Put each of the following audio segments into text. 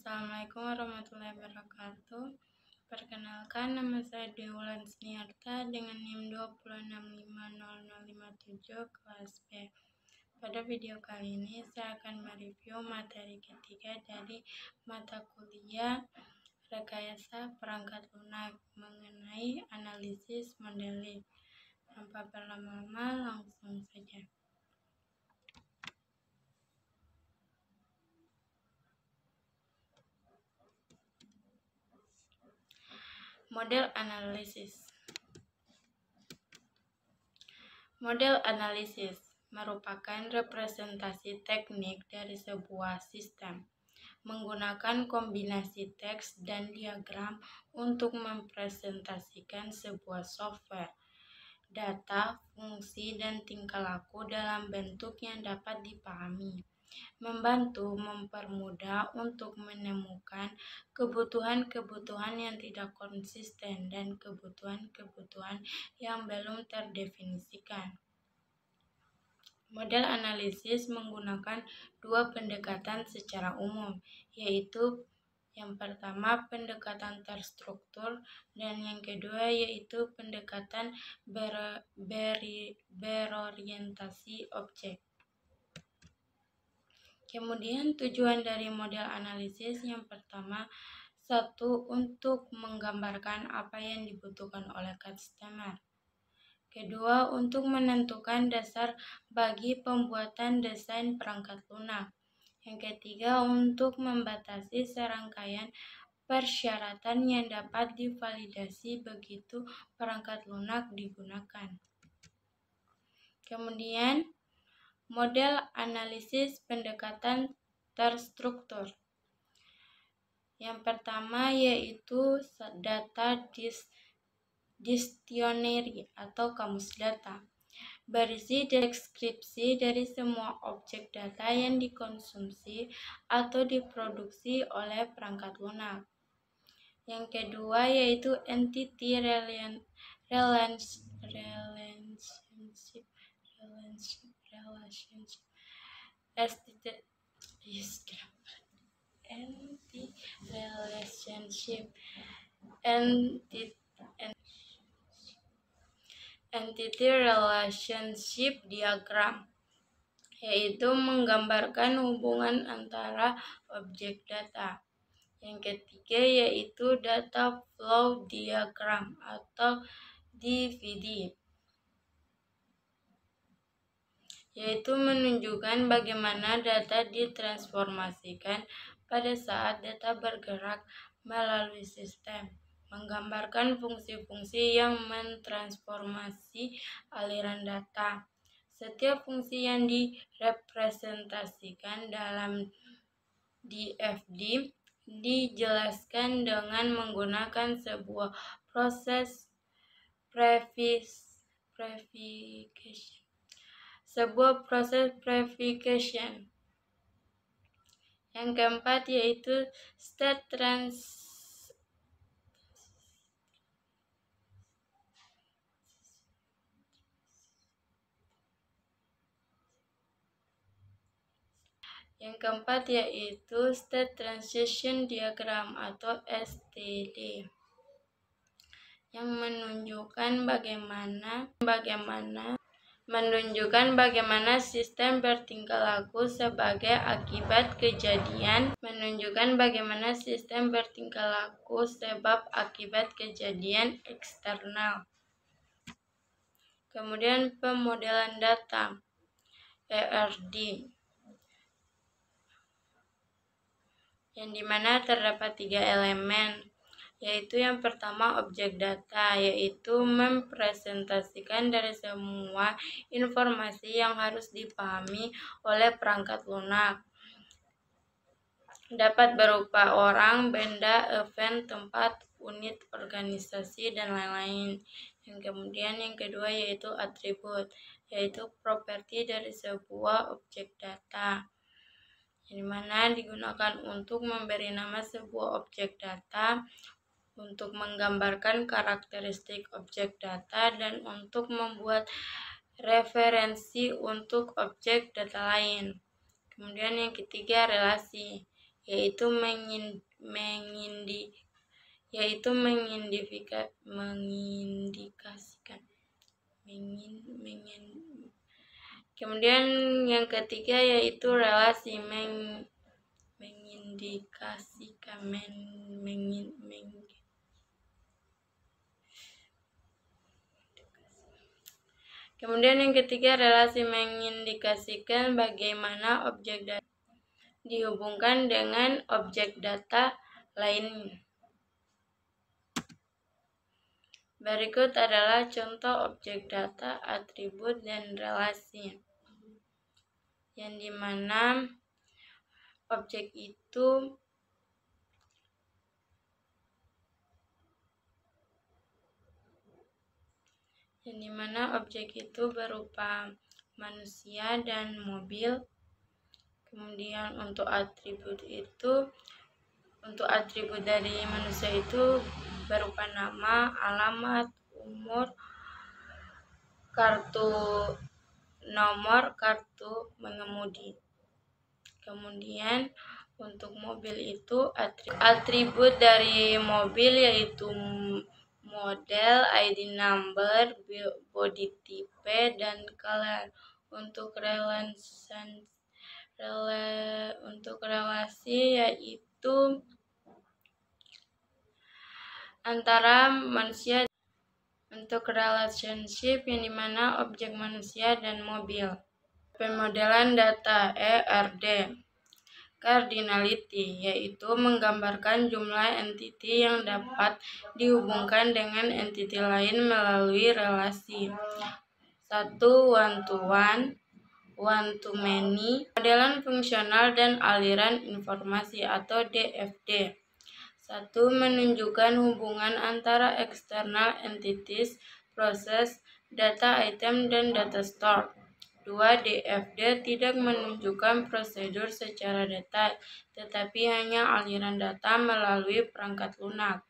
Assalamualaikum warahmatullahi wabarakatuh. Perkenalkan, nama saya Dewulan Siniarta dengan NIM 206500057 kelas B. Pada video kali ini saya akan mereview materi ketiga dari mata kuliah Rekayasa Perangkat Lunak mengenai analisis modeling. Tanpa berlama-lama, langsung saja. Model analisis. Model analisis merupakan representasi teknik dari sebuah sistem, menggunakan kombinasi teks dan diagram untuk mempresentasikan sebuah software, data, fungsi, dan tingkah laku dalam bentuk yang dapat dipahami, membantu mempermudah untuk menemukan kebutuhan-kebutuhan yang tidak konsisten dan kebutuhan-kebutuhan yang belum terdefinisikan. Model analisis menggunakan dua pendekatan secara umum, yaitu yang pertama pendekatan terstruktur dan yang kedua yaitu pendekatan berorientasi objek. Kemudian tujuan dari model analisis yang pertama, satu, untuk menggambarkan apa yang dibutuhkan oleh customer. Kedua, untuk menentukan dasar bagi pembuatan desain perangkat lunak. Yang ketiga, untuk membatasi serangkaian persyaratan yang dapat divalidasi begitu perangkat lunak digunakan. Kemudian, model analisis pendekatan terstruktur. Yang pertama yaitu data dictionary atau kamus data, berisi deskripsi dari semua objek data yang dikonsumsi atau diproduksi oleh perangkat lunak. Yang kedua yaitu entity relationship. Entity relationship diagram, yaitu menggambarkan hubungan antara objek data. Yang ketiga yaitu data flow diagram atau DVD, yaitu menunjukkan bagaimana data ditransformasikan pada saat data bergerak melalui sistem, menggambarkan fungsi-fungsi yang mentransformasi aliran data. Setiap fungsi yang direpresentasikan dalam DFD dijelaskan dengan menggunakan sebuah proses prefiguration. Yang keempat yaitu state transition. Yang keempat yaitu State Transition Diagram atau STD, yang menunjukkan bagaimana sistem bertingkah laku sebagai akibat sebab akibat kejadian eksternal. Kemudian pemodelan data ERD, yang dimana terdapat 3 elemen, yaitu yang pertama objek data, yaitu mempresentasikan dari semua informasi yang harus dipahami oleh perangkat lunak. Dapat berupa orang, benda, event, tempat, unit, organisasi, dan lain-lain. Kemudian yang kedua yaitu atribut, yaitu properti dari sebuah objek data, di mana digunakan untuk memberi nama sebuah objek data, untuk menggambarkan karakteristik objek data, dan untuk membuat referensi untuk objek data lain. Kemudian yang ketiga relasi, yaitu Kemudian yang ketiga yaitu relasi mengindikasikan. Kemudian yang ketiga, relasi mengindikasikan bagaimana objek data dihubungkan dengan objek data lainnya. Berikut adalah contoh objek data, atribut, dan relasi, yang dimana objek itu berupa manusia dan mobil. Kemudian untuk atribut dari manusia itu berupa nama, alamat, umur, nomor kartu mengemudi. Kemudian untuk mobil itu atribut dari mobil yaitu model, ID number, body type, dan color. Untuk relasi yaitu antara manusia. Untuk relationship yang dimana objek manusia dan mobil. Pemodelan data ERD. Cardinality yaitu menggambarkan jumlah entiti yang dapat dihubungkan dengan entiti lain melalui relasi. 1 one-to-one, one-to-many. Modelan fungsional dan aliran informasi atau DFD. 1. Menunjukkan hubungan antara external entities, proses, data item, dan data store. 2. DFD tidak menunjukkan prosedur secara detail, tetapi hanya aliran data melalui perangkat lunak.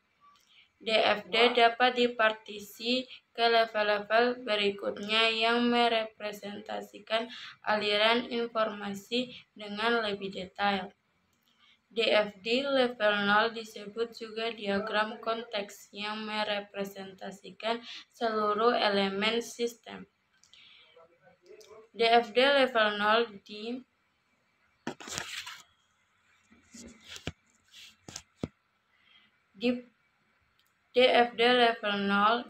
DFD dapat dipartisi ke level-level berikutnya yang merepresentasikan aliran informasi dengan lebih detail. DFD level 0 disebut juga diagram konteks yang merepresentasikan seluruh elemen sistem. DFD level 0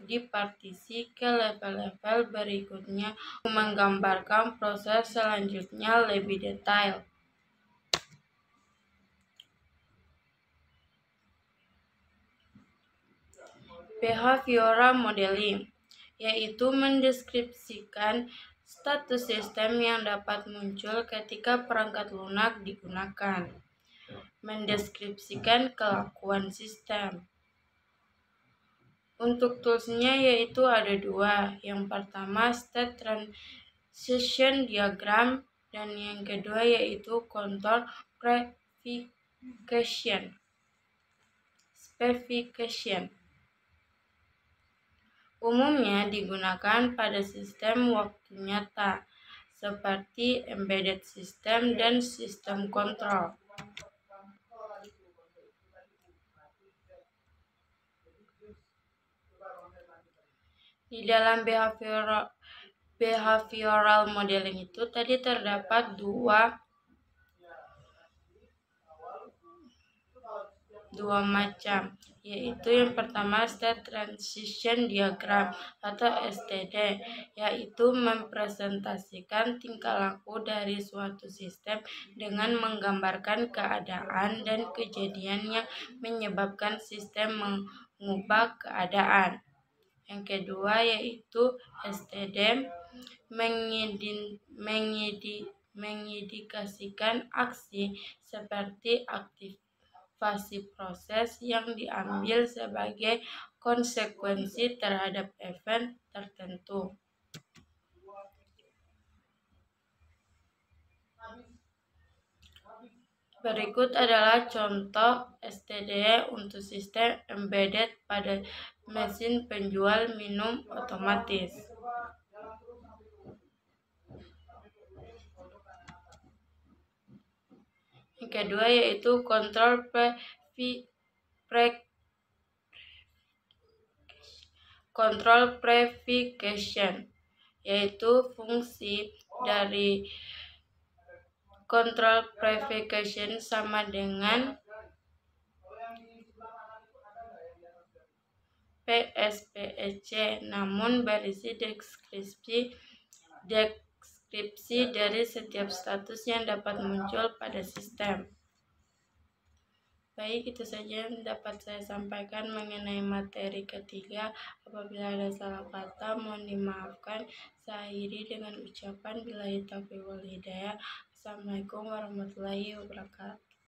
dipartisi ke level-level berikutnya untuk menggambarkan proses selanjutnya lebih detail. Behavioral modeling yaitu mendeskripsikan status sistem yang dapat muncul ketika perangkat lunak digunakan. Mendeskripsikan kelakuan sistem. Untuk toolsnya yaitu ada 2. Yang pertama state transition diagram dan yang kedua yaitu control specification. Umumnya digunakan pada sistem waktu nyata seperti embedded system dan sistem kontrol. Di dalam behavioral modeling itu tadi terdapat dua macam, yaitu yang pertama state transition diagram atau STD, yaitu mempresentasikan tingkah laku dari suatu sistem dengan menggambarkan keadaan dan kejadian yang menyebabkan sistem mengubah keadaan. Yang kedua yaitu STD mengindikasikan aksi seperti aktivasi proses yang diambil sebagai konsekuensi terhadap event tertentu. Berikut adalah contoh STD untuk sistem embedded pada mesin penjual minum otomatis. Yang kedua yaitu control prefigation, yaitu fungsi dari control prefigation sama dengan PSPEC, namun berisi deskripsi dari setiap status yang dapat muncul pada sistem. Baik, itu saja yang dapat saya sampaikan mengenai materi ketiga. Apabila ada salah kata, mohon dimaafkan. Saya akhiri dengan ucapan billahi taufiq wal hidayah. Assalamualaikum warahmatullahi wabarakatuh.